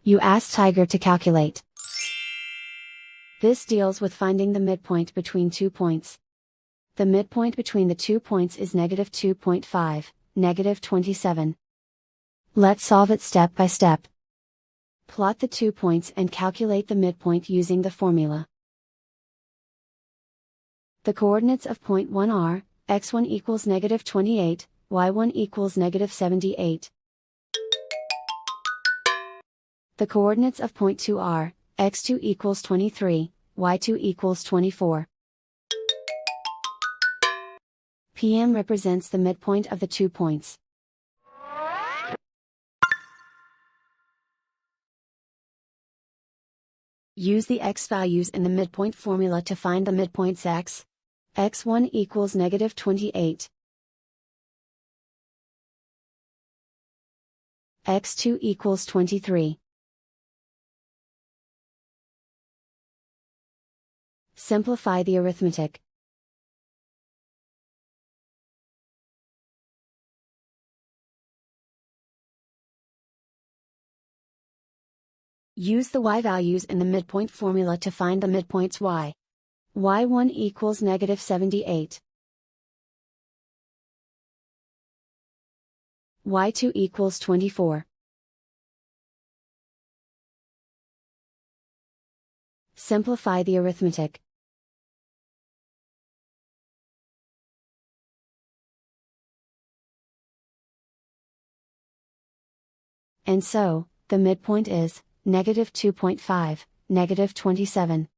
You ask Tiger to calculate. This deals with finding the midpoint between 2 points. The midpoint between the 2 points is -2.5, -27. Let's solve it step by step. Plot the 2 points and calculate the midpoint using the formula. The coordinates of point 1 are, x1 equals -28, y1 equals -78. The coordinates of point 2 are, x2 equals 23, y2 equals 24. PM represents the midpoint of the 2 points. Use the x values in the midpoint formula to find the midpoints x. x1 equals -28. x2 equals 23. Simplify the arithmetic. Use the y values in the midpoint formula to find the midpoints y. y1 equals -78. y2 equals 24. Simplify the arithmetic. And so, the midpoint is, -2.5, -27.